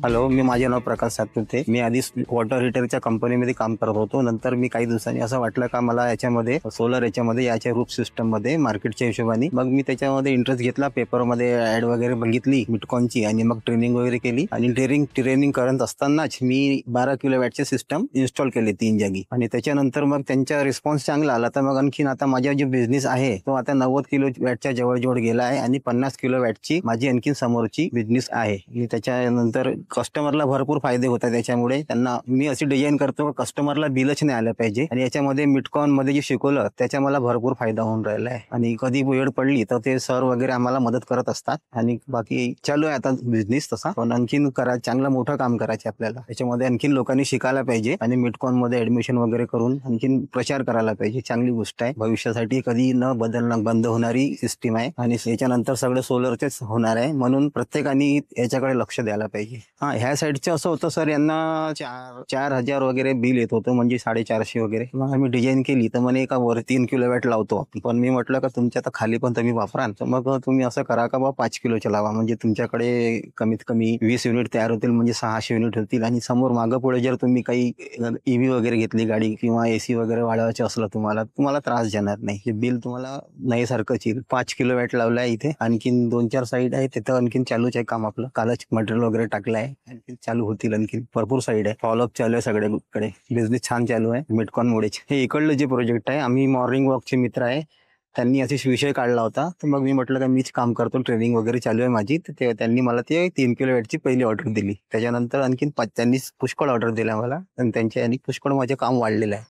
Hello, माझे नाव प्रकाश सातपुते. मी आधी water हीटरच्या कंपनीमध्ये काम करत होतो. नंतर मी काही दिवसांनी असं वाटलं का मला याच्यामध्ये सोलर याच्या रूफ सिस्टम मध्ये मार्केटच्या हिशोबाने मग मी त्याच्यामध्ये इंटरेस्ट घेतला. पेपरमध्ये ऍड वगैरे बघितली मिटकॉनची आणि मग ट्रेनिंग वगैरे केली. आणि ट्रेनिंग करत असतानाच मी 12 किलोवॅटचे सिस्टम इन्स्टॉल केले 3 जागी. आणि त्याच्यानंतर मग त्यांचा रिस्पॉन्स चांगला आला. तर मग आणखीन आता माझा जो बिझनेस आहे तो आता 90 किलोवॅटच्या जवळ गेला आहे आणि 50 किलोवॅटची माझी आणखीन समोरची बिझनेस आहे. मी त्याच्यानंतर कस्टमरला भरपूर फायदे होतात. त्याच्यामुळे त्यांना मी अशी डिझाईन करतो की कस्टमरला बिलच नाही आलं पाहिजे. आणि याच्यामध्ये मिटकॉन मध्ये जे शिकवलं त्याचा मला भरपूर फायदा होऊन राहिला आहे. आणि कधी वेळ पडली तर ते सर वगैरे आम्हाला मदत करत असतात. आणि बाकी चालू आहे आता बिझनेस तसा. पण आणखीन चांगलं मोठं काम करायचं आपल्याला. त्याच्यामध्ये आणखीन लोकांनी शिकायला पाहिजे आणि मिटकॉन मध्ये ऍडमिशन वगैरे करून आणखीन प्रचार करायला पाहिजे. चांगली गोष्ट आहे. भविष्यासाठी कधी न बंद होणारी सिस्टीम आहे. आणि याच्यानंतर सगळं सोलरचेच होणार आहे. म्हणून प्रत्येकाने याच्याकडे लक्ष द्यायला पाहिजे. ह्या साईडचं असं होतं सर, यांना 4,000 वगैरे बिल येत होतं, म्हणजे 450 वगैरे. मग आम्ही डिझाईन केली तर म्हणे का वर 3 किलोवॅट लावतो. पण मी म्हटलं का तुमच्या तर खाली पण तुम्ही वापरा. तर मग तुम्ही असं करा का 5 किलोचे लावा, म्हणजे तुमच्याकडे कमीत कमी 20 युनिट तयार होतील, म्हणजे 600 युनिट होतील. आणि समोर मागं पुढे जर तुम्ही काही ईव्ही वगैरे घेतली गाडी किंवा एसी वगैरे वाढवायचे असलं तुम्हाला त्रास जाणार नाही. हे बिल तुम्हाला नाही सारखंच येईल. 5 किलोवॅट लावलाय इथे. आणखीन 2-4 साईड आहे तिथं आणखीन चालूच आहे काम आपलं. कालच मटेरियल वगैरे टाकलं आहे. आणखी चालू होतील. आणखी भरपूर साईड आहे. फॉलोअप चालू आहे सगळ्याकडे. बिझनेस छान चालू आहे मिटकॉन मुळेच. हे इकडलं जे प्रोजेक्ट आहे, आम्ही मॉर्निंग वॉकचे मित्र आहे, त्यांनी असे विषय काढला होता. तर मग मी म्हटलं का मीच काम करतो, ट्रेनिंग वगैरे चालू आहे माझी. तर त्यांनी मला ते 3 किलोवॅटची पहिली ऑर्डर दिली. त्याच्यानंतर आणखीन त्यांनी पुष्कळ ऑर्डर दिल्या मला. आणि त्यांच्या पुष्कळ माझे काम वाढलेलं आहे.